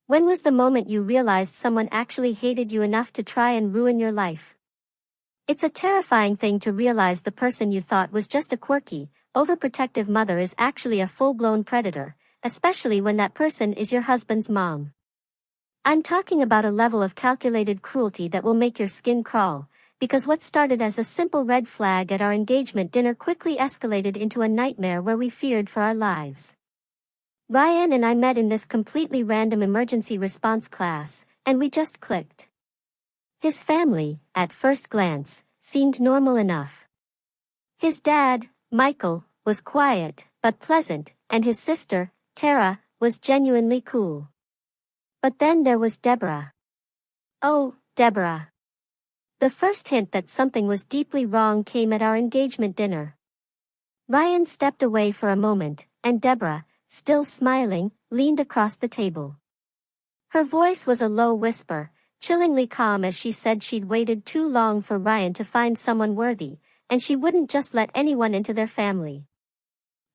When was the moment you realized someone actually hated you enough to try and ruin your life? It's a terrifying thing to realize the person you thought was just a quirky, overprotective mother is actually a full-blown predator, especially when that person is your husband's mom. I'm talking about a level of calculated cruelty that will make your skin crawl, because what started as a simple red flag at our engagement dinner quickly escalated into a nightmare where we feared for our lives. Ryan and I met in this completely random emergency response class, and we just clicked. His family, at first glance, seemed normal enough. His dad, Michael, was quiet, but pleasant, and his sister, Tara, was genuinely cool. But then there was Deborah. Oh, Deborah. The first hint that something was deeply wrong came at our engagement dinner. Ryan stepped away for a moment, and Deborah, still smiling, leaned across the table. Her voice was a low whisper, chillingly calm as she said she'd waited too long for Ryan to find someone worthy, and she wouldn't just let anyone into their family.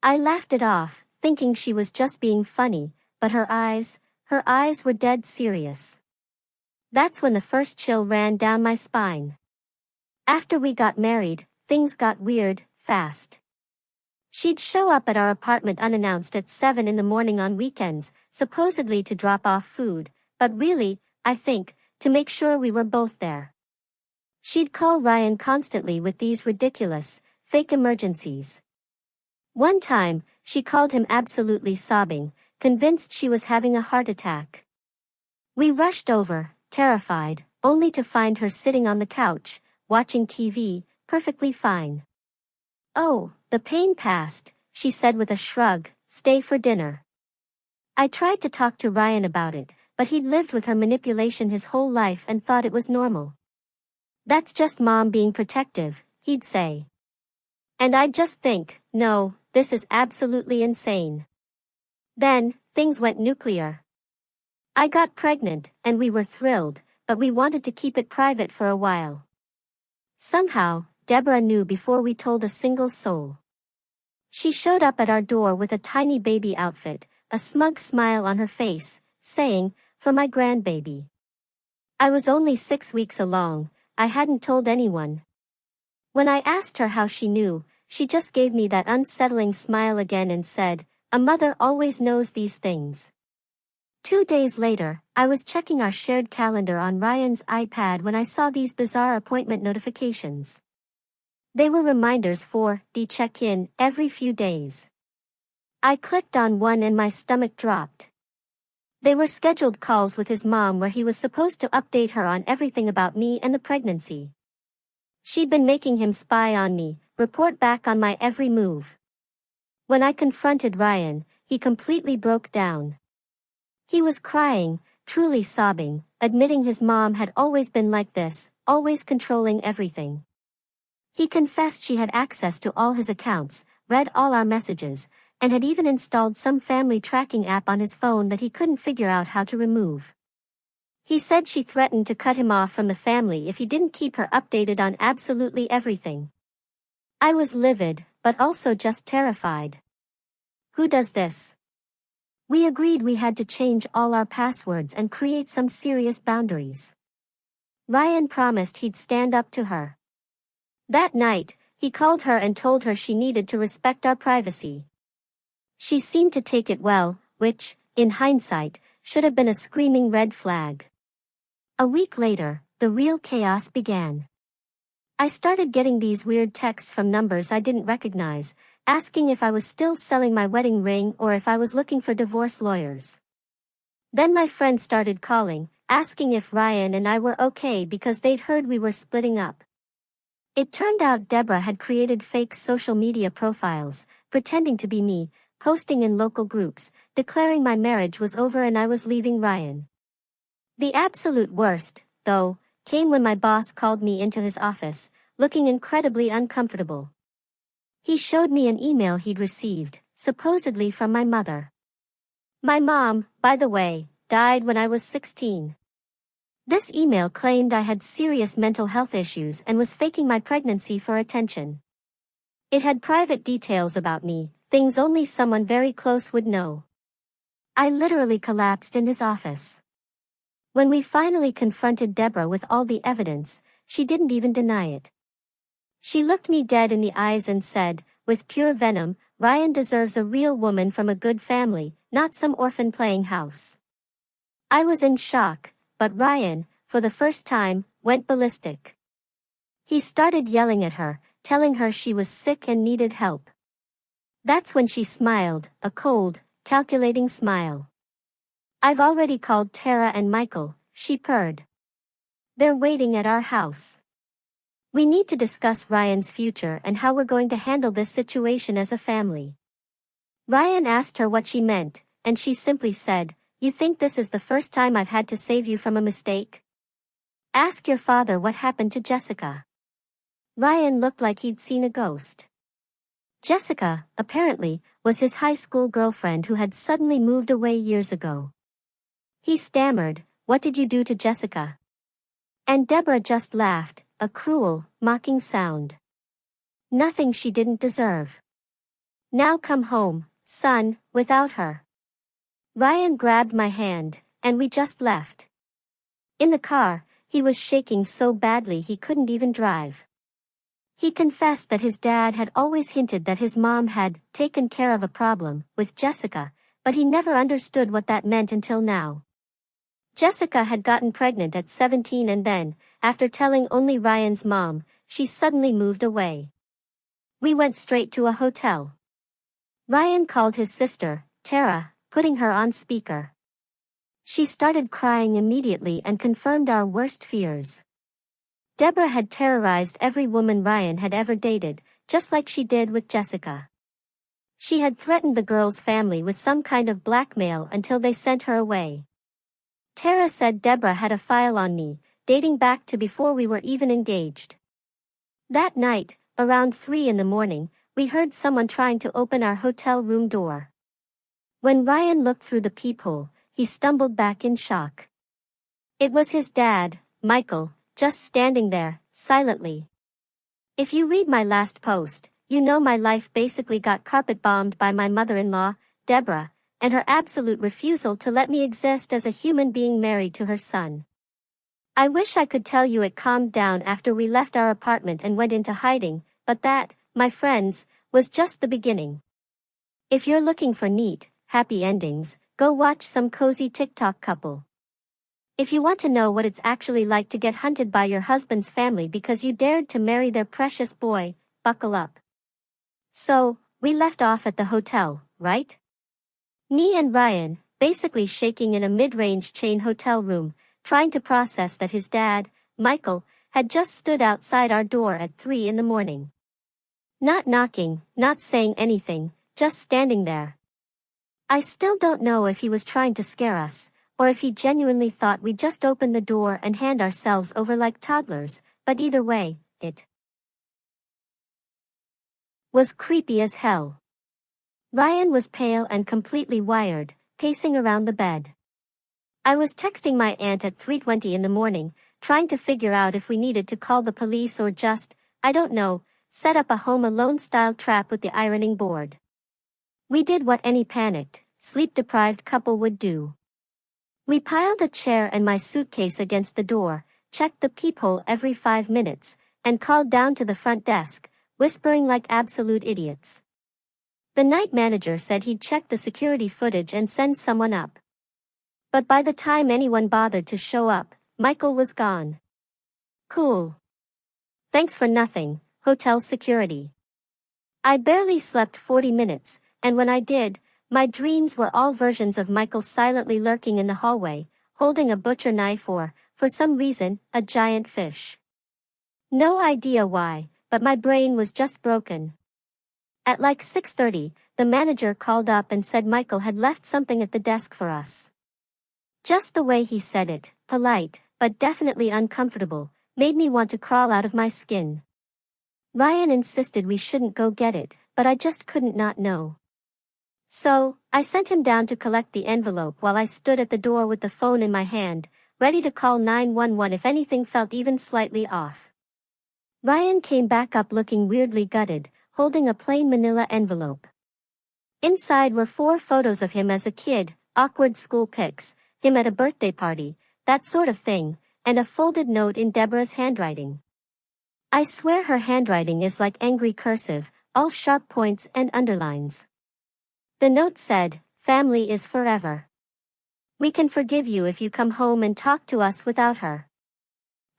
I laughed it off, thinking she was just being funny, but her eyes were dead serious. That's when the first chill ran down my spine. After we got married, things got weird, fast. She'd show up at our apartment unannounced at 7 in the morning on weekends, supposedly to drop off food, but really, I think, to make sure we were both there. She'd call Ryan constantly with these ridiculous, fake emergencies. One time, she called him absolutely sobbing, convinced she was having a heart attack. We rushed over, terrified, only to find her sitting on the couch, watching TV, perfectly fine. "Oh, the pain passed," she said with a shrug, "stay for dinner." I tried to talk to Ryan about it, but he'd lived with her manipulation his whole life and thought it was normal. "That's just mom being protective," he'd say. And I'd just think, no, this is absolutely insane. Then, things went nuclear. I got pregnant, and we were thrilled, but we wanted to keep it private for a while. Somehow, Deborah knew before we told a single soul. She showed up at our door with a tiny baby outfit, a smug smile on her face, saying, "For my grandbaby." I was only 6 weeks along, I hadn't told anyone. When I asked her how she knew, she just gave me that unsettling smile again and said, "A mother always knows these things." 2 days later, I was checking our shared calendar on Ryan's iPad when I saw these bizarre appointment notifications. They were reminders for the check-in every few days. I clicked on one and my stomach dropped. They were scheduled calls with his mom where he was supposed to update her on everything about me and the pregnancy. She'd been making him spy on me, report back on my every move. When I confronted Ryan, he completely broke down. He was crying, truly sobbing, admitting his mom had always been like this, always controlling everything. He confessed she had access to all his accounts, read all our messages, and had even installed some family tracking app on his phone that he couldn't figure out how to remove. He said she threatened to cut him off from the family if he didn't keep her updated on absolutely everything. I was livid, but also just terrified. Who does this? We agreed we had to change all our passwords and create some serious boundaries. Ryan promised he'd stand up to her. That night, he called her and told her she needed to respect our privacy. She seemed to take it well, which, in hindsight, should have been a screaming red flag. A week later, the real chaos began. I started getting these weird texts from numbers I didn't recognize, asking if I was still selling my wedding ring or if I was looking for divorce lawyers. Then my friends started calling, asking if Ryan and I were okay because they'd heard we were splitting up. It turned out Deborah had created fake social media profiles, pretending to be me, posting in local groups, declaring my marriage was over and I was leaving Ryan. The absolute worst, though, came when my boss called me into his office, looking incredibly uncomfortable. He showed me an email he'd received, supposedly from my mother. My mom, by the way, died when I was 16. This email claimed I had serious mental health issues and was faking my pregnancy for attention. It had private details about me, things only someone very close would know. I literally collapsed in his office. When we finally confronted Deborah with all the evidence, she didn't even deny it. She looked me dead in the eyes and said, with pure venom, Ryan deserves a real woman from a good family, not some orphan playing house. I was in shock, but Ryan, for the first time, went ballistic. He started yelling at her, telling her she was sick and needed help. That's when she smiled, a cold, calculating smile. I've already called Tara and Michael, she purred. They're waiting at our house. We need to discuss Ryan's future and how we're going to handle this situation as a family. Ryan asked her what she meant, and she simply said, "You think this is the first time I've had to save you from a mistake? Ask your father what happened to Jessica." Ryan looked like he'd seen a ghost. Jessica, apparently, was his high school girlfriend who had suddenly moved away years ago. He stammered, "What did you do to Jessica?" And Deborah just laughed, a cruel, mocking sound. Nothing she didn't deserve. Now come home, son, without her. Ryan grabbed my hand, and we just left. In the car, he was shaking so badly he couldn't even drive. He confessed that his dad had always hinted that his mom had taken care of a problem with Jessica, but he never understood what that meant until now. Jessica had gotten pregnant at 17 and then, after telling only Ryan's mom, she suddenly moved away. We went straight to a hotel. Ryan called his sister, Tara, putting her on speaker. She started crying immediately and confirmed our worst fears. Deborah had terrorized every woman Ryan had ever dated, just like she did with Jessica. She had threatened the girl's family with some kind of blackmail until they sent her away. Tara said Deborah had a file on me, dating back to before we were even engaged. That night, around 3 in the morning, we heard someone trying to open our hotel room door. When Ryan looked through the peephole, he stumbled back in shock. It was his dad, Michael, just standing there, silently. If you read my last post, you know my life basically got carpet-bombed by my mother-in-law, Deborah, and her absolute refusal to let me exist as a human being married to her son. I wish I could tell you it calmed down after we left our apartment and went into hiding, but that, my friends, was just the beginning. If you're looking for neat, happy endings, go watch some cozy TikTok couple. If you want to know what it's actually like to get hunted by your husband's family because you dared to marry their precious boy, buckle up. So, we left off at the hotel, right? Me and Ryan, basically shaking in a mid-range chain hotel room, trying to process that his dad, Michael, had just stood outside our door at 3 in the morning. Not knocking, not saying anything, just standing there. I still don't know if he was trying to scare us, or if he genuinely thought we'd just open the door and hand ourselves over like toddlers, but either way, it was creepy as hell. Ryan was pale and completely wired, pacing around the bed. I was texting my aunt at 3:20 in the morning, trying to figure out if we needed to call the police or just, I don't know, set up a Home Alone-style trap with the ironing board. We did what any panicked, sleep-deprived couple would do. We piled a chair and my suitcase against the door, checked the peephole every 5 minutes, and called down to the front desk, whispering like absolute idiots. The night manager said he'd check the security footage and send someone up. But by the time anyone bothered to show up, Michael was gone. Cool. Thanks for nothing, hotel security. I barely slept 40 minutes, and when I did, my dreams were all versions of Michael silently lurking in the hallway, holding a butcher knife or, for some reason, a giant fish. No idea why, but my brain was just broken. At like 6:30, the manager called up and said Michael had left something at the desk for us. Just the way he said it, polite, but definitely uncomfortable, made me want to crawl out of my skin. Ryan insisted we shouldn't go get it, but I just couldn't not know. So, I sent him down to collect the envelope while I stood at the door with the phone in my hand, ready to call 911 if anything felt even slightly off. Ryan came back up looking weirdly gutted, holding a plain manila envelope. Inside were 4 photos of him as a kid, awkward school pics, him at a birthday party, that sort of thing, and a folded note in Deborah's handwriting. I swear her handwriting is like angry cursive, all sharp points and underlines. The note said, "Family is forever. We can forgive you if you come home and talk to us without her."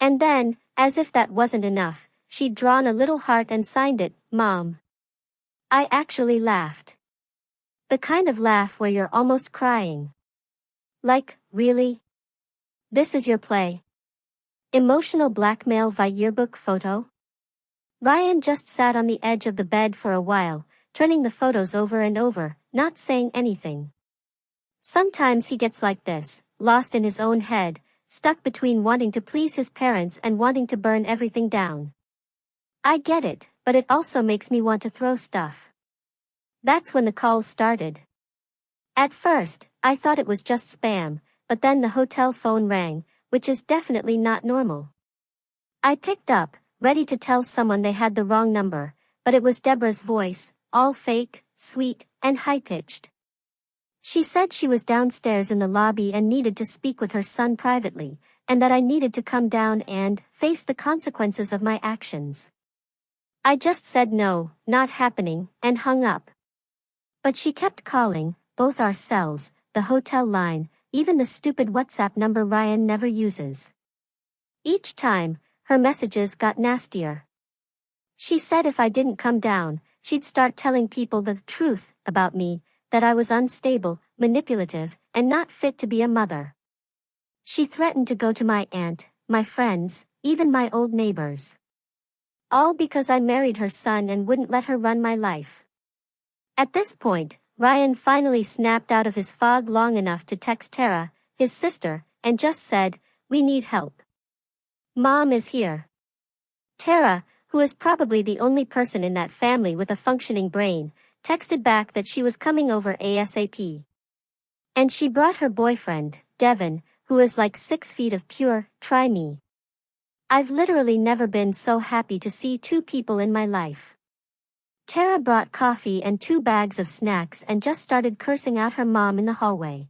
And then, as if that wasn't enough, she'd drawn a little heart and signed it, "Mom." I actually laughed. The kind of laugh where you're almost crying. Like, really? This is your play? Emotional blackmail via yearbook photo? Ryan just sat on the edge of the bed for a while, turning the photos over and over, not saying anything. Sometimes he gets like this, lost in his own head, stuck between wanting to please his parents and wanting to burn everything down. I get it, but it also makes me want to throw stuff. That's when the calls started. At first, I thought it was just spam, but then the hotel phone rang, which is definitely not normal. I picked up, ready to tell someone they had the wrong number, but it was Deborah's voice, all fake, sweet, and high-pitched. She said she was downstairs in the lobby and needed to speak with her son privately, and that I needed to come down and face the consequences of my actions. I just said no, not happening, and hung up. But she kept calling, both our cells, the hotel line, even the stupid WhatsApp number Ryan never uses. Each time, her messages got nastier. She said if I didn't come down, she'd start telling people the truth about me, that I was unstable, manipulative, and not fit to be a mother. She threatened to go to my aunt, my friends, even my old neighbors. All because I married her son and wouldn't let her run my life. At this point, Ryan finally snapped out of his fog long enough to text Tara, his sister, and just said, "We need help. Mom is here." Tara, who is probably the only person in that family with a functioning brain, texted back that she was coming over ASAP. And she brought her boyfriend, Devin, who is like 6 feet of pure, try me. I've literally never been so happy to see 2 people in my life. Tara brought coffee and 2 bags of snacks and just started cursing out her mom in the hallway.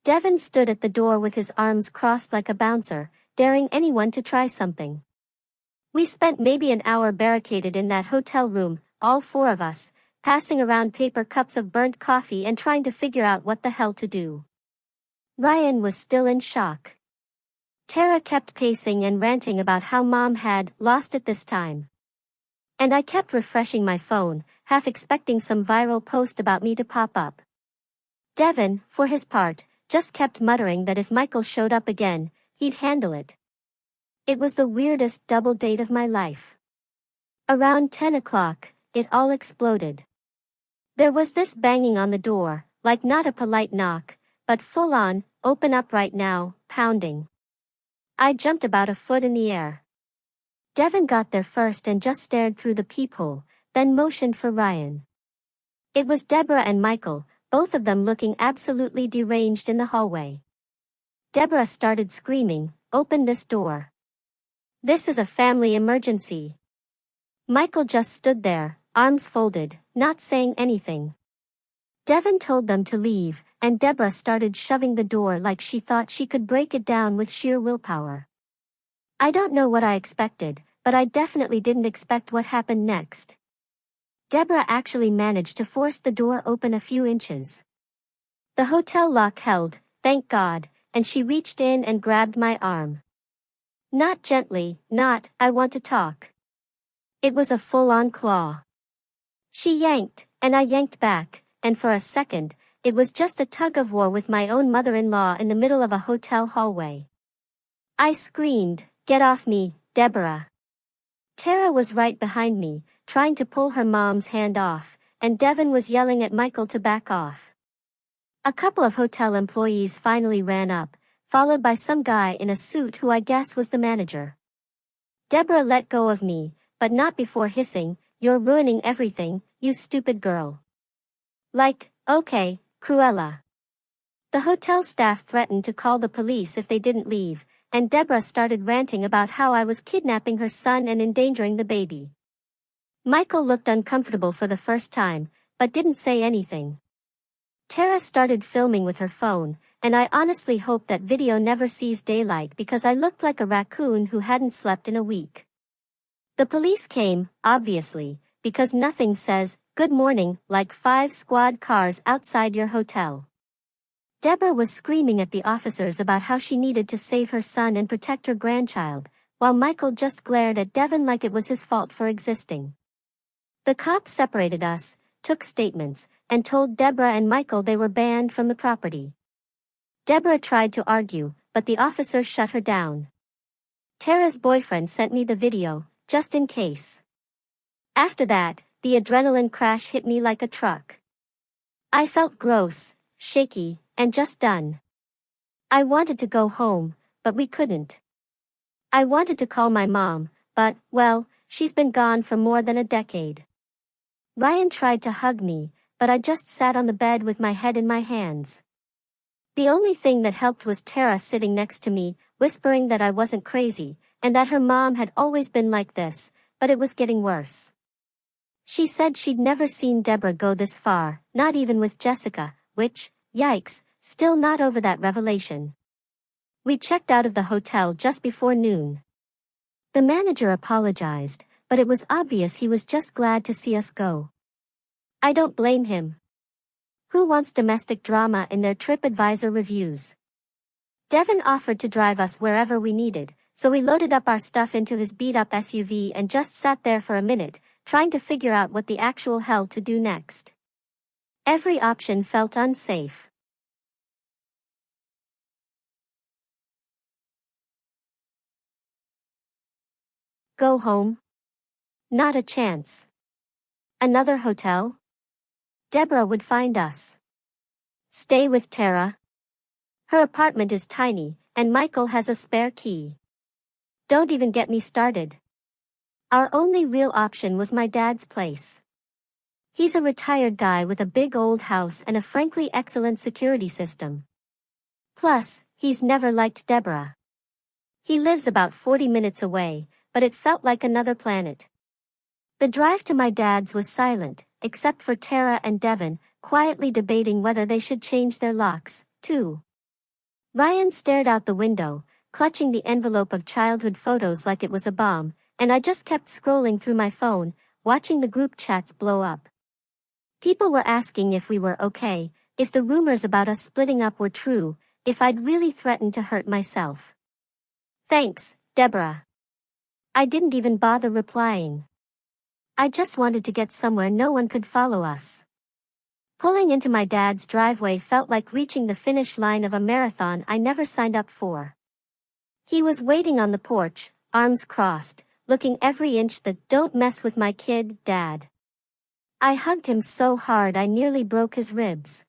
Devin stood at the door with his arms crossed like a bouncer, daring anyone to try something. We spent maybe an hour barricaded in that hotel room, all 4 of us, passing around paper cups of burnt coffee and trying to figure out what the hell to do. Ryan was still in shock. Tara kept pacing and ranting about how Mom had lost it this time. And I kept refreshing my phone, half expecting some viral post about me to pop up. Devin, for his part, just kept muttering that if Michael showed up again, he'd handle it. It was the weirdest double date of my life. Around 10 o'clock, it all exploded. There was this banging on the door, like not a polite knock, but full-on, "Open up right now," pounding. I jumped about a foot in the air. Devin got there first and just stared through the peephole, then motioned for Ryan. It was Deborah and Michael, both of them looking absolutely deranged in the hallway. Deborah started screaming, "Open this door. This is a family emergency." Michael just stood there, arms folded, not saying anything. Devin told them to leave, and Deborah started shoving the door like she thought she could break it down with sheer willpower. I don't know what I expected, but I definitely didn't expect what happened next. Deborah actually managed to force the door open a few inches. The hotel lock held, thank God, and she reached in and grabbed my arm. Not gently, not, "I want to talk." It was a full-on claw. She yanked, and I yanked back, and for a second, it was just a tug-of-war with my own mother-in-law in the middle of a hotel hallway. I screamed, "Get off me, Deborah." Tara was right behind me, trying to pull her mom's hand off, and Devin was yelling at Michael to back off. A couple of hotel employees finally ran up, followed by some guy in a suit who I guess was the manager. Deborah let go of me, but not before hissing, "You're ruining everything, you stupid girl." Like, okay, Cruella. The hotel staff threatened to call the police if they didn't leave, and Deborah started ranting about how I was kidnapping her son and endangering the baby. Michael looked uncomfortable for the first time, but didn't say anything. Tara started filming with her phone, and I honestly hope that video never sees daylight because I looked like a raccoon who hadn't slept in a week. The police came, obviously, because nothing says, "Good morning," like 5 squad cars outside your hotel. Deborah was screaming at the officers about how she needed to save her son and protect her grandchild, while Michael just glared at Devin like it was his fault for existing. The cops separated us, took statements, and told Deborah and Michael they were banned from the property. Deborah tried to argue, but the officers shut her down. Tara's boyfriend sent me the video, just in case. After that, the adrenaline crash hit me like a truck. I felt gross, shaky, and just done. I wanted to go home, but we couldn't. I wanted to call my mom, but, well, she's been gone for more than a decade. Ryan tried to hug me, but I just sat on the bed with my head in my hands. The only thing that helped was Tara sitting next to me, whispering that I wasn't crazy, and that her mom had always been like this, but it was getting worse. She said she'd never seen Deborah go this far, not even with Jessica, which, yikes, still not over that revelation. We checked out of the hotel just before noon. The manager apologized, but it was obvious he was just glad to see us go. I don't blame him. Who wants domestic drama in their TripAdvisor reviews? Devin offered to drive us wherever we needed, so we loaded up our stuff into his beat-up SUV and just sat there for a minute, trying to figure out what the actual hell to do next. Every option felt unsafe. Go home? Not a chance. Another hotel? Deborah would find us. Stay with Tara? Her apartment is tiny, and Michael has a spare key. Don't even get me started. Our only real option was my dad's place. He's a retired guy with a big old house and a frankly excellent security system. Plus, he's never liked Deborah. He lives about 40 minutes away, but it felt like another planet. The drive to my dad's was silent, except for Tara and Devin, quietly debating whether they should change their locks, too. Ryan stared out the window, clutching the envelope of childhood photos like it was a bomb, and I just kept scrolling through my phone, watching the group chats blow up. People were asking if we were okay, if the rumors about us splitting up were true, if I'd really threatened to hurt myself. Thanks, Deborah. I didn't even bother replying. I just wanted to get somewhere no one could follow us. Pulling into my dad's driveway felt like reaching the finish line of a marathon I never signed up for. He was waiting on the porch, arms crossed, looking every inch the "don't mess with my kid, Dad." I hugged him so hard I nearly broke his ribs.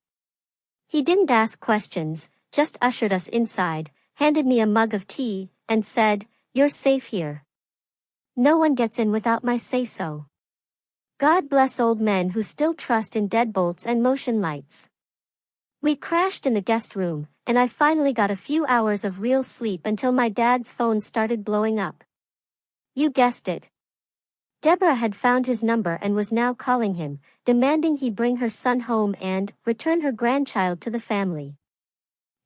He didn't ask questions, just ushered us inside, handed me a mug of tea, and said, "You're safe here. No one gets in without my say-so." God bless old men who still trust in deadbolts and motion lights. We crashed in the guest room, and I finally got a few hours of real sleep until my dad's phone started blowing up. You guessed it. Deborah had found his number and was now calling him, demanding he bring her son home and return her grandchild to the family.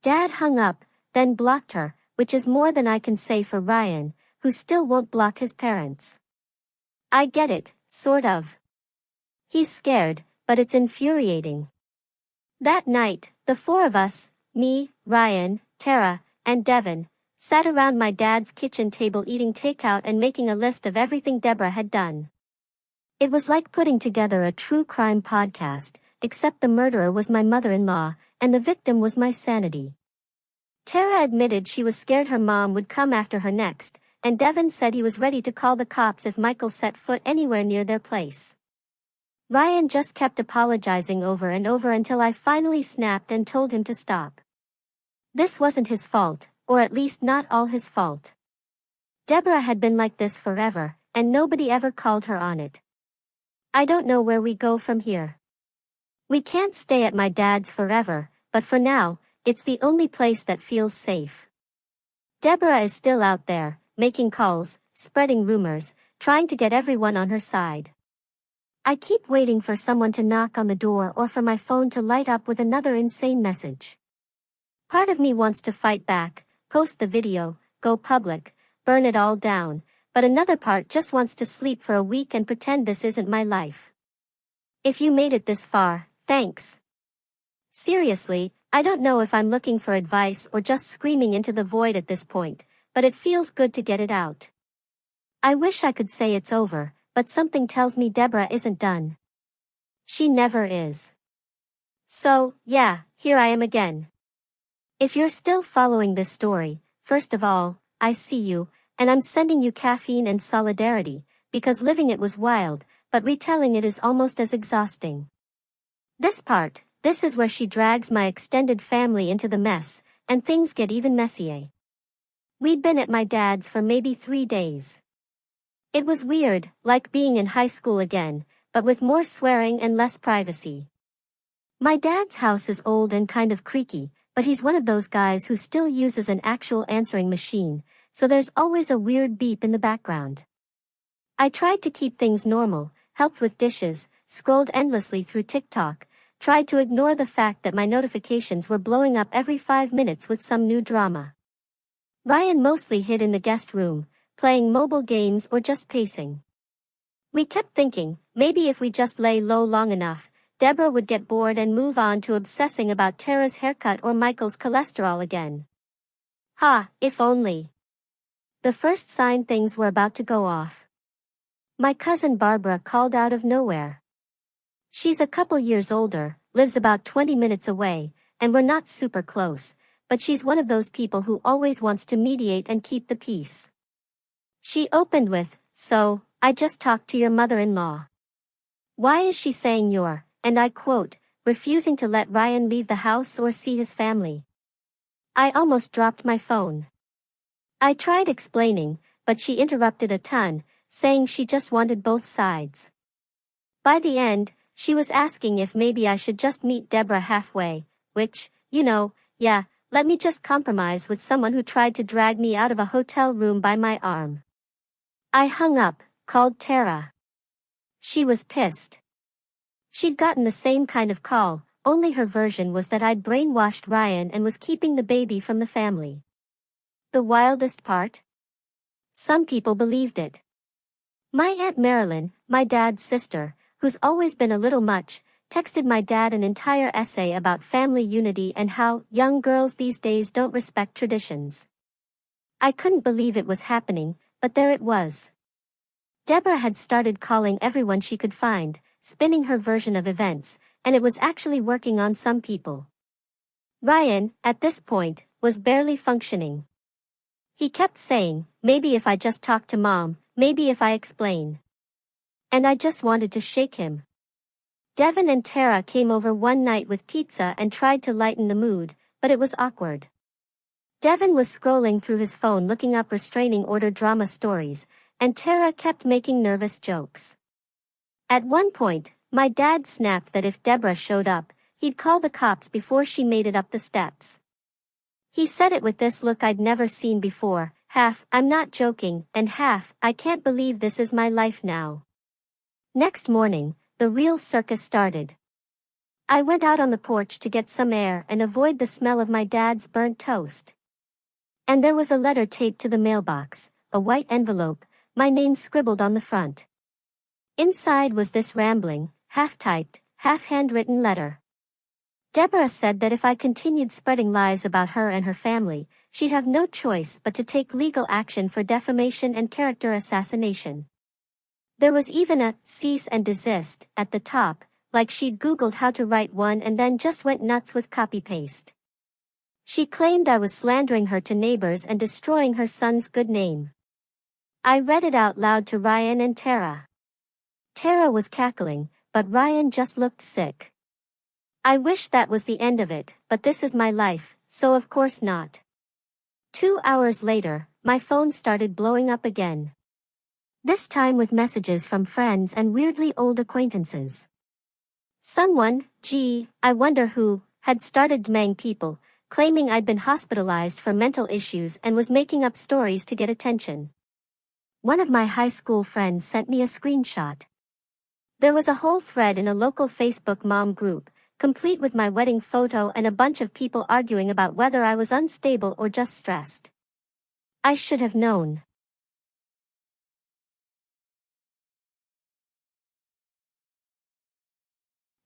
Dad hung up, then blocked her, which is more than I can say for Ryan, who still won't block his parents. I get it, sort of. He's scared, but it's infuriating. That night, the 4 of us, me, Ryan, Tara, and Devin, sat around my dad's kitchen table eating takeout and making a list of everything Deborah had done. It was like putting together a true crime podcast, except the murderer was my mother-in-law, and the victim was my sanity. Tara admitted she was scared her mom would come after her next, and Devin said he was ready to call the cops if Michael set foot anywhere near their place. Ryan just kept apologizing over and over until I finally snapped and told him to stop. This wasn't his fault, or at least not all his fault. Deborah had been like this forever, and nobody ever called her on it. I don't know where we go from here. We can't stay at my dad's forever, but for now, it's the only place that feels safe. Deborah is still out there, making calls, spreading rumors, trying to get everyone on her side. I keep waiting for someone to knock on the door or for my phone to light up with another insane message. Part of me wants to fight back, post the video, go public, burn it all down, but another part just wants to sleep for a week and pretend this isn't my life. If you made it this far, thanks. Seriously, I don't know if I'm looking for advice or just screaming into the void at this point, but it feels good to get it out. I wish I could say it's over, but something tells me Deborah isn't done. She never is. So, yeah, here I am again. If you're still following this story, first of all, I see you, and I'm sending you caffeine and solidarity, because living it was wild, but retelling it is almost as exhausting. This is where she drags my extended family into the mess, and things get even messier. We'd been at my dad's for maybe 3 days. It was weird, like being in high school again, but with more swearing and less privacy. My dad's house is old and kind of creaky, but he's one of those guys who still uses an actual answering machine, so there's always a weird beep in the background. I tried to keep things normal, helped with dishes, scrolled endlessly through TikTok, tried to ignore the fact that my notifications were blowing up every 5 minutes with some new drama. Ryan mostly hid in the guest room, playing mobile games or just pacing. We kept thinking, maybe if we just lay low long enough, Deborah would get bored and move on to obsessing about Tara's haircut or Michael's cholesterol again. Ha, if only. The first sign things were about to go off. My cousin Barbara called out of nowhere. She's a couple years older, lives about 20 minutes away, and we're not super close, but she's one of those people who always wants to mediate and keep the peace. She opened with, "So, I just talked to your mother-in-law. Why is she saying you're," and I quote, "refusing to let Ryan leave the house or see his family?" I almost dropped my phone. I tried explaining, but she interrupted a ton, saying she just wanted both sides. By the end, she was asking if maybe I should just meet Deborah halfway, which, yeah, let me just compromise with someone who tried to drag me out of a hotel room by my arm. I hung up, called Tara. She was pissed. She'd gotten the same kind of call, only her version was that I'd brainwashed Ryan and was keeping the baby from the family. The wildest part? Some people believed it. My Aunt Marilyn, my dad's sister, who's always been a little much, texted my dad an entire essay about family unity and how young girls these days don't respect traditions. I couldn't believe it was happening, but there it was. Deborah had started calling everyone she could find, spinning her version of events, and it was actually working on some people. Ryan, at this point, was barely functioning. He kept saying, "Maybe if I just talk to Mom, maybe if I explain." And I just wanted to shake him. Devin and Tara came over one night with pizza and tried to lighten the mood, but it was awkward. Devin was scrolling through his phone looking up restraining order drama stories, and Tara kept making nervous jokes. At one point, my dad snapped that if Deborah showed up, he'd call the cops before she made it up the steps. He said it with this look I'd never seen before, half, "I'm not joking," and half, "I can't believe this is my life now." Next morning, the real circus started. I went out on the porch to get some air and avoid the smell of my dad's burnt toast. And there was a letter taped to the mailbox, a white envelope, my name scribbled on the front. Inside was this rambling, half-typed, half-handwritten letter. Deborah said that if I continued spreading lies about her and her family, she'd have no choice but to take legal action for defamation and character assassination. There was even a "cease and desist" at the top, like she'd Googled how to write one and then just went nuts with copy-paste. She claimed I was slandering her to neighbors and destroying her son's good name. I read it out loud to Ryan and Tara. Tara was cackling, but Ryan just looked sick. I wish that was the end of it, but this is my life, so of course not. 2 hours later, my phone started blowing up again. This time with messages from friends and weirdly old acquaintances. Someone, gee, I wonder who, had started DMing people, claiming I'd been hospitalized for mental issues and was making up stories to get attention. One of my high school friends sent me a screenshot. There was a whole thread in a local Facebook mom group, complete with my wedding photo and a bunch of people arguing about whether I was unstable or just stressed. I should have known.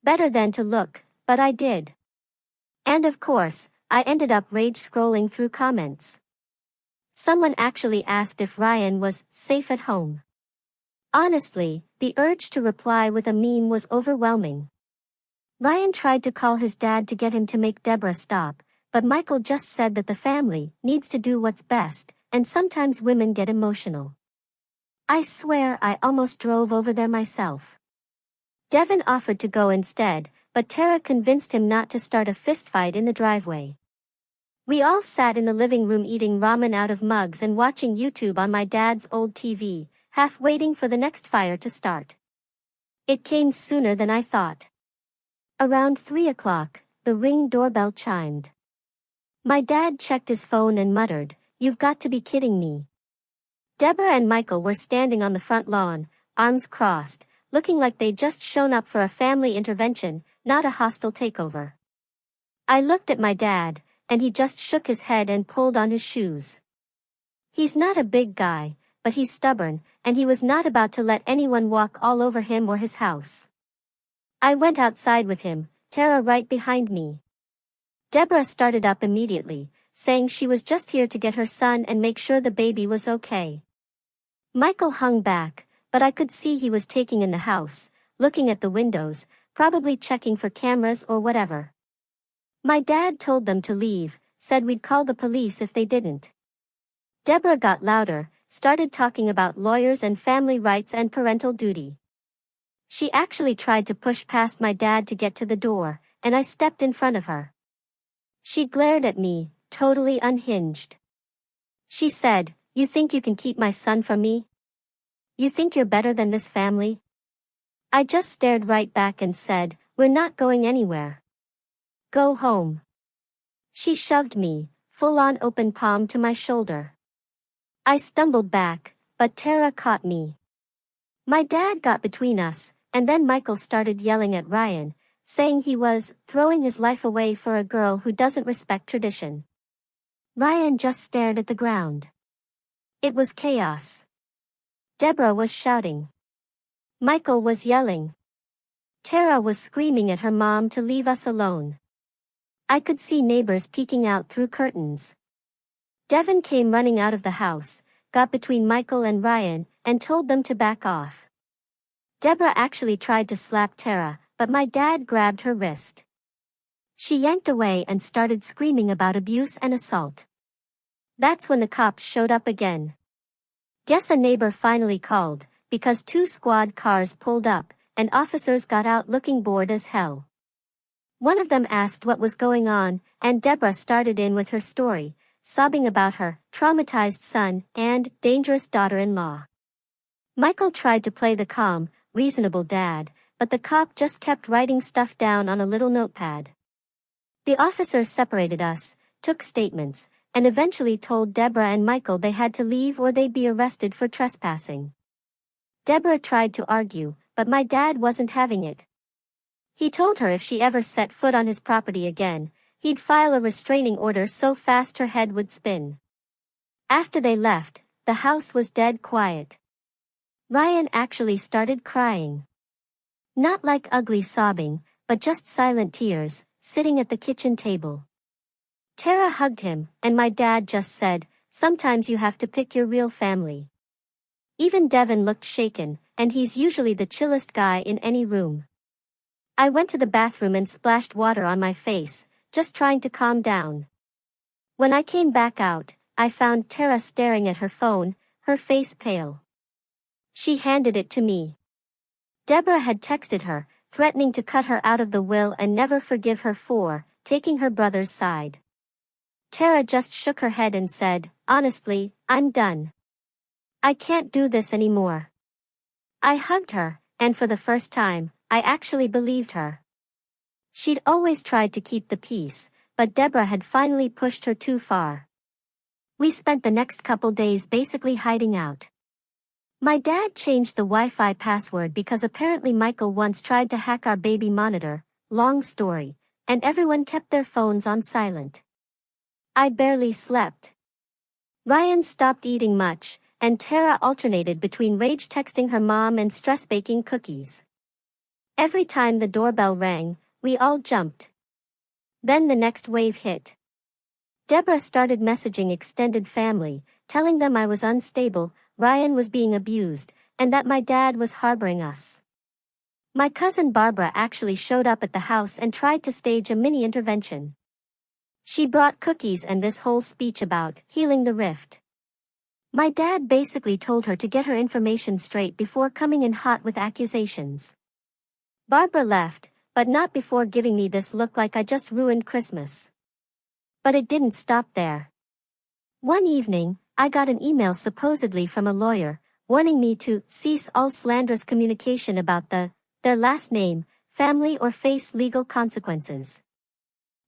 Better than to look, but I did. And of course, I ended up rage scrolling through comments. Someone actually asked if Ryan was safe at home. Honestly, the urge to reply with a meme was overwhelming. Ryan tried to call his dad to get him to make Deborah stop, but Michael just said that the family needs to do what's best, and sometimes women get emotional. I swear I almost drove over there myself. Devin offered to go instead, but Tara convinced him not to start a fistfight in the driveway. We all sat in the living room eating ramen out of mugs and watching YouTube on my dad's old TV, half waiting for the next fire to start. It came sooner than I thought. Around 3 o'clock, the Ring doorbell chimed. My dad checked his phone and muttered, "You've got to be kidding me." Deborah and Michael were standing on the front lawn, arms crossed, looking like they'd just shown up for a family intervention, not a hostile takeover. I looked at my dad, and he just shook his head and pulled on his shoes. He's not a big guy, but he's stubborn, and he was not about to let anyone walk all over him or his house. I went outside with him, Tara right behind me. Deborah started up immediately, saying she was just here to get her son and make sure the baby was okay. Michael hung back, but I could see he was taking in the house, looking at the windows, probably checking for cameras or whatever. My dad told them to leave, said we'd call the police if they didn't. Deborah got louder, started talking about lawyers and family rights and parental duty. She actually tried to push past my dad to get to the door, and I stepped in front of her. She glared at me, totally unhinged. She said, "You think you can keep my son from me? You think you're better than this family?" I just stared right back and said, "We're not going anywhere. Go home." She shoved me, full-on open palm to my shoulder. I stumbled back, but Tara caught me. My dad got between us, and then Michael started yelling at Ryan, saying he was throwing his life away for a girl who doesn't respect tradition. Ryan just stared at the ground. It was chaos. Deborah was shouting. Michael was yelling. Tara was screaming at her mom to leave us alone. I could see neighbors peeking out through curtains. Devin came running out of the house, got between Michael and Ryan, and told them to back off. Deborah actually tried to slap Tara, but my dad grabbed her wrist. She yanked away and started screaming about abuse and assault. That's when the cops showed up again. Guess a neighbor finally called, because 2 squad cars pulled up, and officers got out looking bored as hell. One of them asked what was going on, and Deborah started in with her story, sobbing about her traumatized son and dangerous daughter-in-law. Michael tried to play the calm, reasonable dad, but the cop just kept writing stuff down on a little notepad. The officers separated us, took statements, and eventually told Deborah and Michael they had to leave or they'd be arrested for trespassing. Deborah tried to argue, but my dad wasn't having it. He told her if she ever set foot on his property again, he'd file a restraining order so fast her head would spin. After they left, the house was dead quiet. Ryan actually started crying. Not like ugly sobbing, but just silent tears, sitting at the kitchen table. Tara hugged him, and my dad just said, "Sometimes you have to pick your real family." Even Devin looked shaken, and he's usually the chillest guy in any room. I went to the bathroom and splashed water on my face, just trying to calm down. When I came back out, I found Tara staring at her phone, her face pale. She handed it to me. Deborah had texted her, threatening to cut her out of the will and never forgive her for taking her brother's side. Tara just shook her head and said, "Honestly, I'm done. I can't do this anymore." I hugged her, and for the first time, I actually believed her. She'd always tried to keep the peace, but Deborah had finally pushed her too far. We spent the next couple days basically hiding out. My dad changed the Wi-Fi password because apparently Michael once tried to hack our baby monitor, long story, and everyone kept their phones on silent. I barely slept. Ryan stopped eating much, and Tara alternated between rage texting her mom and stress baking cookies. Every time the doorbell rang, we all jumped. Then the next wave hit. Deborah started messaging extended family, telling them I was unstable, Ryan was being abused, and that my dad was harboring us. My cousin Barbara actually showed up at the house and tried to stage a mini intervention. She brought cookies and this whole speech about healing the rift. My dad basically told her to get her information straight before coming in hot with accusations. Barbara left, but not before giving me this look like I just ruined Christmas. But it didn't stop there. One evening, I got an email supposedly from a lawyer, warning me to cease all slanderous communication about their last name, family or face legal consequences.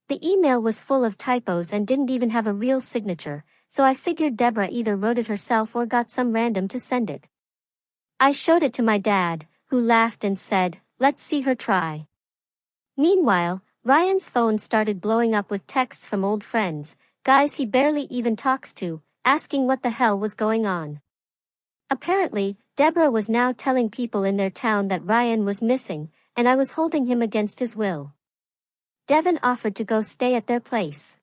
The email was full of typos and didn't even have a real signature, so I figured Deborah either wrote it herself or got some random to send it. I showed it to my dad, who laughed and said, "Let's see her try." Meanwhile, Ryan's phone started blowing up with texts from old friends, guys he barely even talks to, asking what the hell was going on. Apparently, Deborah was now telling people in their town that Ryan was missing, and I was holding him against his will. Devin offered to go stay at their place.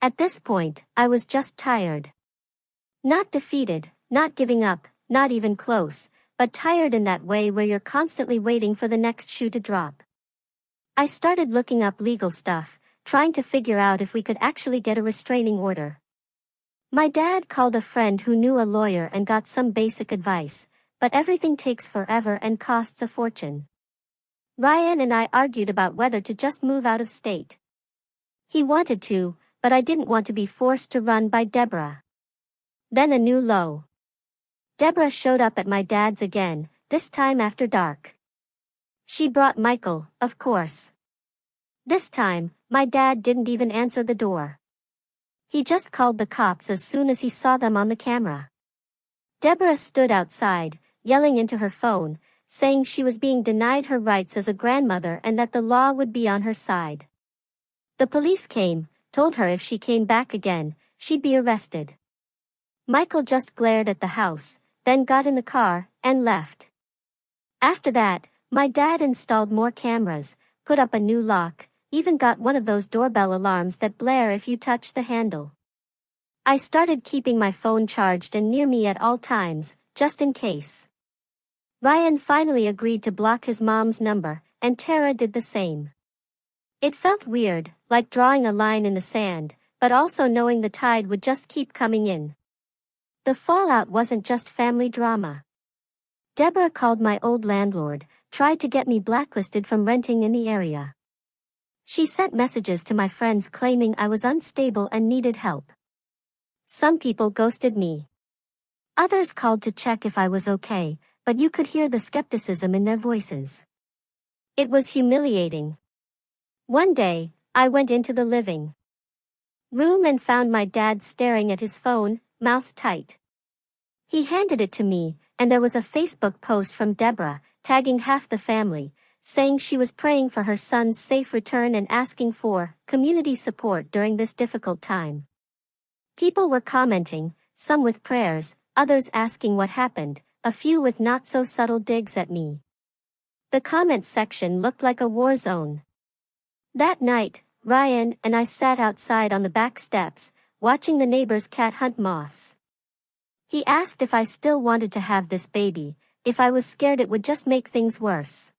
At this point, I was just tired. Not defeated, not giving up, not even close, but tired in that way where you're constantly waiting for the next shoe to drop. I started looking up legal stuff, trying to figure out if we could actually get a restraining order. My dad called a friend who knew a lawyer and got some basic advice, but everything takes forever and costs a fortune. Ryan and I argued about whether to just move out of state. He wanted to, but I didn't want to be forced to run by Deborah. Then a new low. Deborah showed up at my dad's again, this time after dark. She brought Michael, of course. This time, my dad didn't even answer the door. He just called the cops as soon as he saw them on the camera. Deborah stood outside, yelling into her phone, saying she was being denied her rights as a grandmother and that the law would be on her side. The police came, told her if she came back again, she'd be arrested. Michael just glared at the house, then got in the car, and left. After that, my dad installed more cameras, put up a new lock, even got one of those doorbell alarms that blare if you touch the handle. I started keeping my phone charged and near me at all times, just in case. Ryan finally agreed to block his mom's number, and Tara did the same. It felt weird, like drawing a line in the sand, but also knowing the tide would just keep coming in. The fallout wasn't just family drama. Deborah called my old landlord, tried to get me blacklisted from renting in the area. She sent messages to my friends claiming I was unstable and needed help. Some people ghosted me. Others called to check if I was okay, but you could hear the skepticism in their voices. It was humiliating. One day, I went into the living room and found my dad staring at his phone, mouth tight. He handed it to me, and there was a Facebook post from Deborah, tagging half the family, saying she was praying for her son's safe return and asking for community support during this difficult time. People were commenting, some with prayers, others asking what happened, a few with not so subtle digs at me. The comment section looked like a war zone. That night, Ryan and I sat outside on the back steps, watching the neighbor's cat hunt moths. He asked if I still wanted to have this baby, if I was scared it would just make things worse.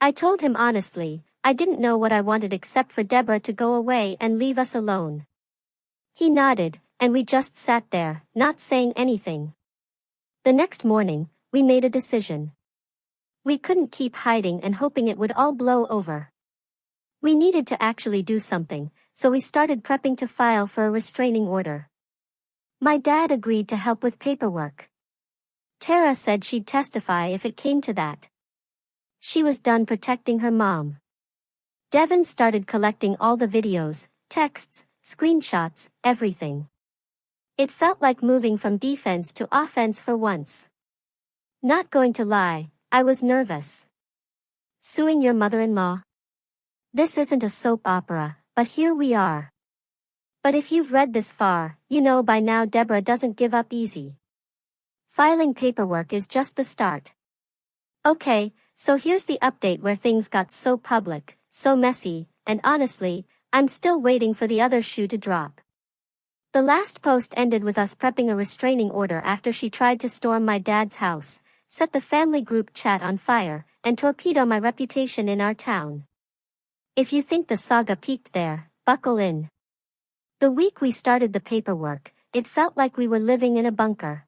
I told him honestly, I didn't know what I wanted except for Deborah to go away and leave us alone. He nodded, and we just sat there, not saying anything. The next morning, we made a decision. We couldn't keep hiding and hoping it would all blow over. We needed to actually do something, so we started prepping to file for a restraining order. My dad agreed to help with paperwork. Tara said she'd testify if it came to that. She was done protecting her mom. Devin started collecting all the videos, texts, screenshots, everything. It felt like moving from defense to offense for once. Not going to lie, I was nervous. Suing your mother-in-law? This isn't a soap opera, but here we are. But if you've read this far, you know by now Deborah doesn't give up easy. Filing paperwork is just the start. Okay, so here's the update where things got so public, so messy, and honestly, I'm still waiting for the other shoe to drop. The last post ended with us prepping a restraining order after she tried to storm my dad's house, set the family group chat on fire, and torpedo my reputation in our town. If you think the saga peaked there, buckle in. The week we started the paperwork, it felt like we were living in a bunker.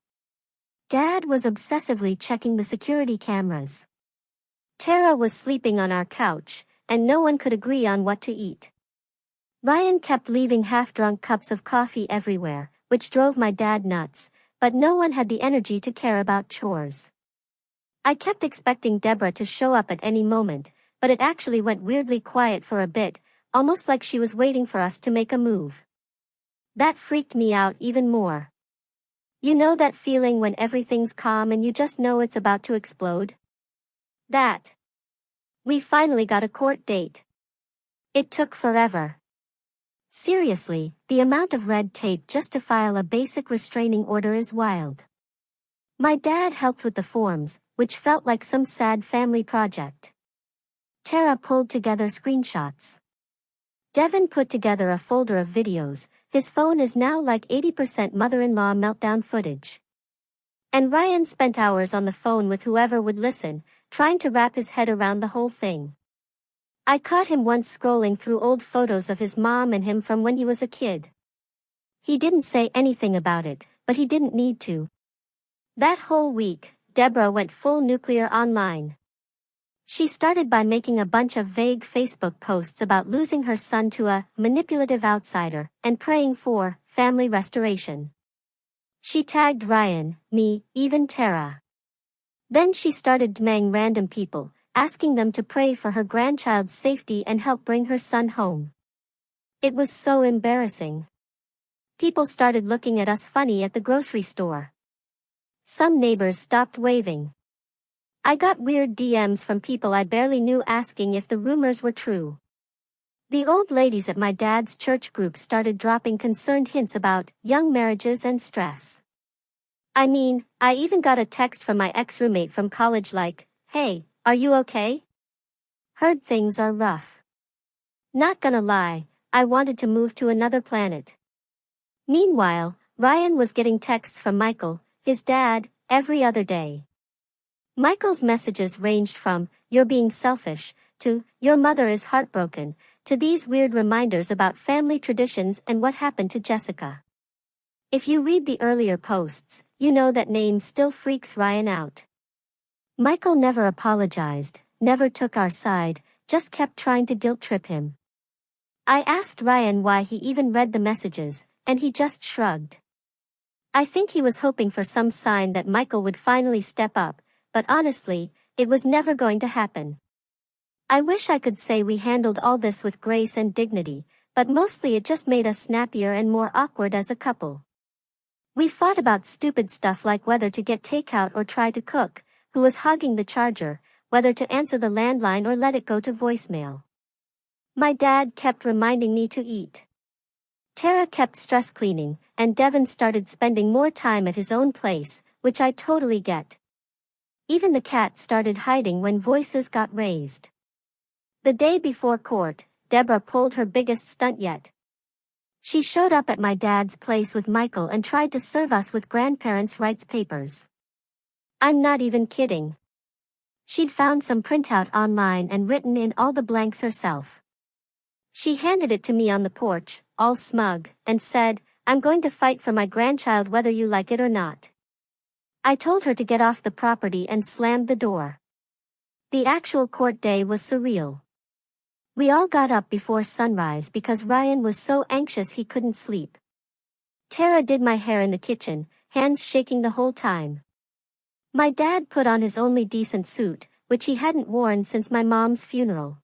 Dad was obsessively checking the security cameras. Tara was sleeping on our couch, and no one could agree on what to eat. Ryan kept leaving half-drunk cups of coffee everywhere, which drove my dad nuts, but no one had the energy to care about chores. I kept expecting Deborah to show up at any moment, but it actually went weirdly quiet for a bit, almost like she was waiting for us to make a move. That freaked me out even more. You know that feeling when everything's calm and you just know it's about to explode? That. We finally got a court date. It took forever. Seriously, the amount of red tape just to file a basic restraining order is wild. My dad helped with the forms, which felt like some sad family project. Tara pulled together screenshots. Devin put together a folder of videos. His phone is now like 80% mother-in-law meltdown footage. And Ryan spent hours on the phone with whoever would listen, trying to wrap his head around the whole thing. I caught him once scrolling through old photos of his mom and him from when he was a kid. He didn't say anything about it, but he didn't need to. That whole week, Deborah went full nuclear online. She started by making a bunch of vague Facebook posts about losing her son to a manipulative outsider and praying for family restoration. She tagged Ryan, me, even Tara. Then she started DMing random people, asking them to pray for her grandchild's safety and help bring her son home. It was so embarrassing. People started looking at us funny at the grocery store. Some neighbors stopped waving. I got weird DMs from people I barely knew asking if the rumors were true. The old ladies at my dad's church group started dropping concerned hints about young marriages and stress. I mean, I even got a text from my ex-roommate from college like, "Hey, are you okay? Heard things are rough." Not gonna lie, I wanted to move to another planet. Meanwhile, Ryan was getting texts from Michael, his dad, every other day. Michael's messages ranged from, "You're being selfish," to, "Your mother is heartbroken," to these weird reminders about family traditions and what happened to Jessica. If you read the earlier posts, you know that name still freaks Ryan out. Michael never apologized, never took our side, just kept trying to guilt-trip him. I asked Ryan why he even read the messages, and he just shrugged. I think he was hoping for some sign that Michael would finally step up, but honestly, it was never going to happen. I wish I could say we handled all this with grace and dignity, but mostly it just made us snappier and more awkward as a couple. We fought about stupid stuff like whether to get takeout or try to cook, who was hogging the charger, whether to answer the landline or let it go to voicemail. My dad kept reminding me to eat. Tara kept stress cleaning, and Devin started spending more time at his own place, which I totally get. Even the cat started hiding when voices got raised. The day before court, Deborah pulled her biggest stunt yet. She showed up at my dad's place with Michael and tried to serve us with grandparents' rights papers. I'm not even kidding. She'd found some printout online and written in all the blanks herself. She handed it to me on the porch, all smug, and said, "I'm going to fight for my grandchild whether you like it or not." I told her to get off the property and slammed the door. The actual court day was surreal. We all got up before sunrise because Ryan was so anxious he couldn't sleep. Tara did my hair in the kitchen, hands shaking the whole time. My dad put on his only decent suit, which he hadn't worn since my mom's funeral.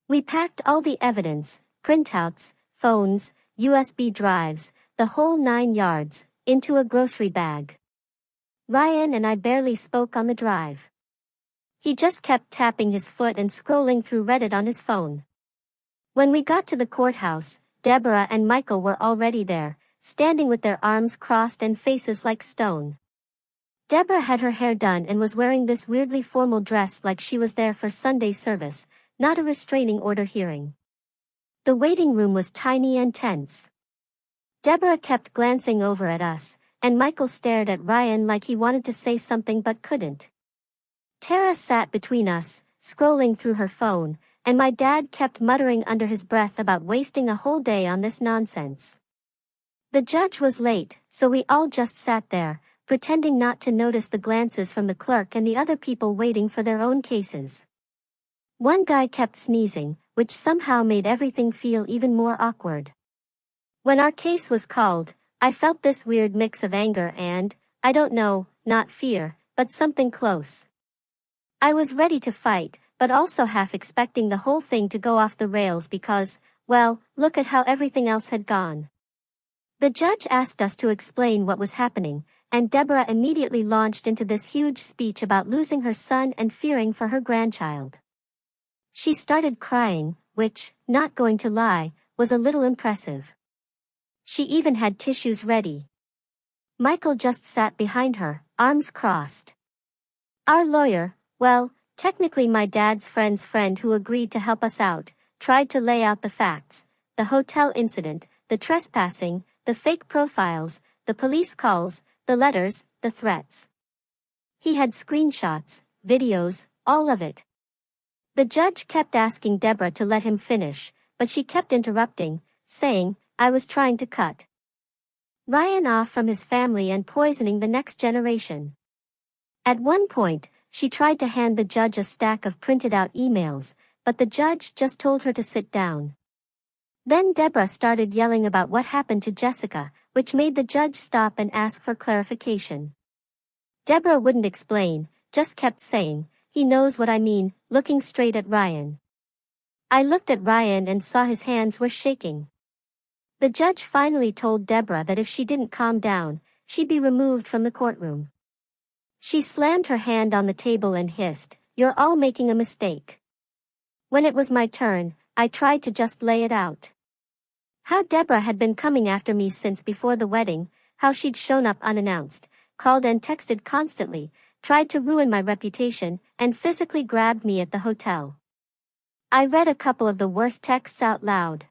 We packed all the evidence, printouts, phones, USB drives, the whole 9 yards, into a grocery bag. Ryan and I barely spoke on the drive. He just kept tapping his foot and scrolling through Reddit on his phone. When we got to the courthouse, Deborah and Michael were already there, standing with their arms crossed and faces like stone. Deborah had her hair done and was wearing this weirdly formal dress like she was there for Sunday service, not a restraining order hearing. The waiting room was tiny and tense. Deborah kept glancing over at us, and Michael stared at Ryan like he wanted to say something but couldn't. Tara sat between us, scrolling through her phone, and my dad kept muttering under his breath about wasting a whole day on this nonsense. The judge was late, so we all just sat there, pretending not to notice the glances from the clerk and the other people waiting for their own cases. One guy kept sneezing, which somehow made everything feel even more awkward. When our case was called, I felt this weird mix of anger and, I don't know, not fear, but something close. I was ready to fight, but also half expecting the whole thing to go off the rails because, well, look at how everything else had gone. The judge asked us to explain what was happening, and Deborah immediately launched into this huge speech about losing her son and fearing for her grandchild. She started crying, which, not going to lie, was a little impressive. She even had tissues ready. Michael just sat behind her, arms crossed. Our lawyer, well, technically my dad's friend's friend who agreed to help us out, tried to lay out the facts, the hotel incident, the trespassing, the fake profiles, the police calls, the letters, the threats. He had screenshots, videos, all of it. The judge kept asking Deborah to let him finish, but she kept interrupting, saying, I was trying to cut Ryan off from his family and poisoning the next generation. At one point, she tried to hand the judge a stack of printed out emails, but the judge just told her to sit down. Then Deborah started yelling about what happened to Jessica, which made the judge stop and ask for clarification. Deborah wouldn't explain, just kept saying, he knows what I mean, looking straight at Ryan. I looked at Ryan and saw his hands were shaking. The judge finally told Deborah that if she didn't calm down, she'd be removed from the courtroom. She slammed her hand on the table and hissed, You're all making a mistake. When it was my turn, I tried to just lay it out. How Deborah had been coming after me since before the wedding, how she'd shown up unannounced, called and texted constantly, tried to ruin my reputation, and physically grabbed me at the hotel. I read a couple of the worst texts out loud.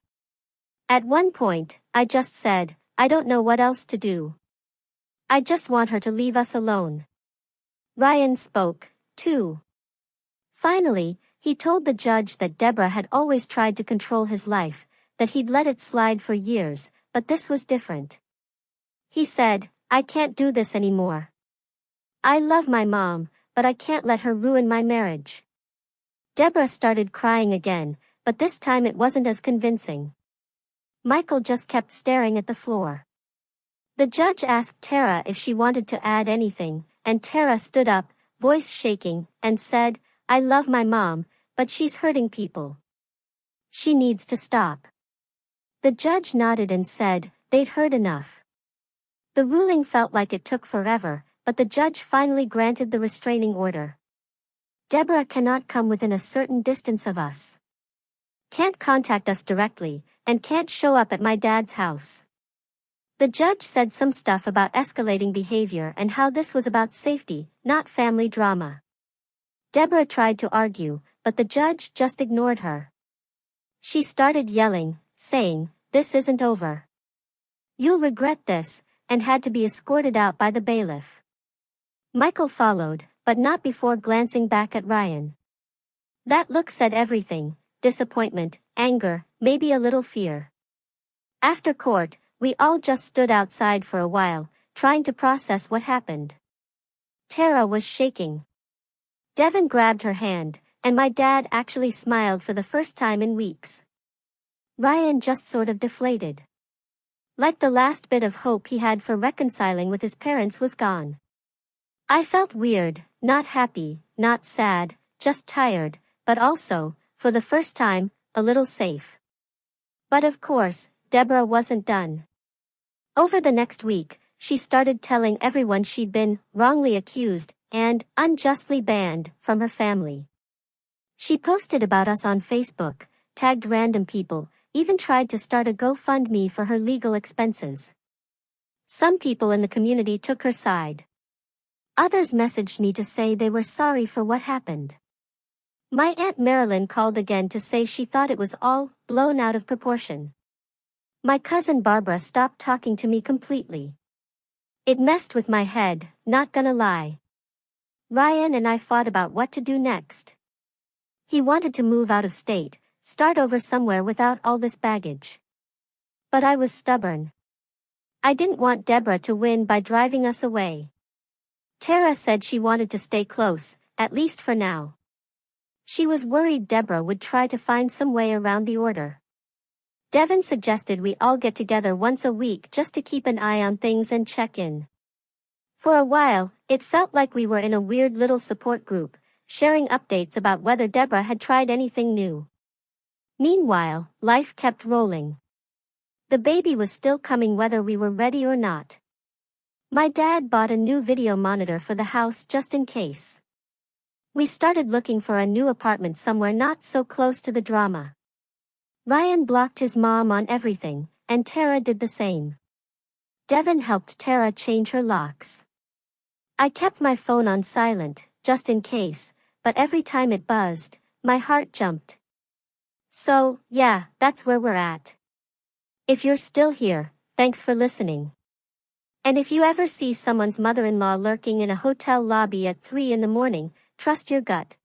At one point, I just said, I don't know what else to do. I just want her to leave us alone. Ryan spoke, too. Finally, he told the judge that Deborah had always tried to control his life, that he'd let it slide for years, but this was different. He said, I can't do this anymore. I love my mom, but I can't let her ruin my marriage. Deborah started crying again, but this time it wasn't as convincing. Michael just kept staring at the floor. The judge asked Tara if she wanted to add anything, and Tara stood up, voice shaking, and said, I love my mom, but she's hurting people. She needs to stop. The judge nodded and said, they'd heard enough. The ruling felt like it took forever, but the judge finally granted the restraining order. Deborah cannot come within a certain distance of us. Can't contact us directly, and can't show up at my dad's house. The judge said some stuff about escalating behavior and how this was about safety, not family drama. Deborah tried to argue, but the judge just ignored her. She started yelling, saying, this isn't over. You'll regret this, and had to be escorted out by the bailiff. Michael followed, but not before glancing back at Ryan. That look said everything, disappointment, anger, maybe a little fear. After court, we all just stood outside for a while, trying to process what happened. Tara was shaking. Devin grabbed her hand, and my dad actually smiled for the first time in weeks. Ryan just sort of deflated. Like the last bit of hope he had for reconciling with his parents was gone. I felt weird, not happy, not sad, just tired, but also, for the first time, a little safe. But of course, Deborah wasn't done. Over the next week, she started telling everyone she'd been wrongly accused and unjustly banned from her family. She posted about us on Facebook, tagged random people, even tried to start a GoFundMe for her legal expenses. Some people in the community took her side. Others messaged me to say they were sorry for what happened. My Aunt Marilyn called again to say she thought it was all blown out of proportion. My cousin Barbara stopped talking to me completely. It messed with my head, not gonna lie. Ryan and I fought about what to do next. He wanted to move out of state, start over somewhere without all this baggage. But I was stubborn. I didn't want Deborah to win by driving us away. Tara said she wanted to stay close, at least for now. She was worried Deborah would try to find some way around the order. Devin suggested we all get together once a week just to keep an eye on things and check in. For a while, it felt like we were in a weird little support group, sharing updates about whether Deborah had tried anything new. Meanwhile, life kept rolling. The baby was still coming whether we were ready or not. My dad bought a new video monitor for the house just in case. We started looking for a new apartment somewhere not so close to the drama. Ryan blocked his mom on everything, and Tara did the same. Devin helped Tara change her locks. I kept my phone on silent, just in case, but every time it buzzed, my heart jumped. So, yeah, that's where we're at. If you're still here, thanks for listening. And if you ever see someone's mother-in-law lurking in a hotel lobby at 3 in the morning, trust your gut.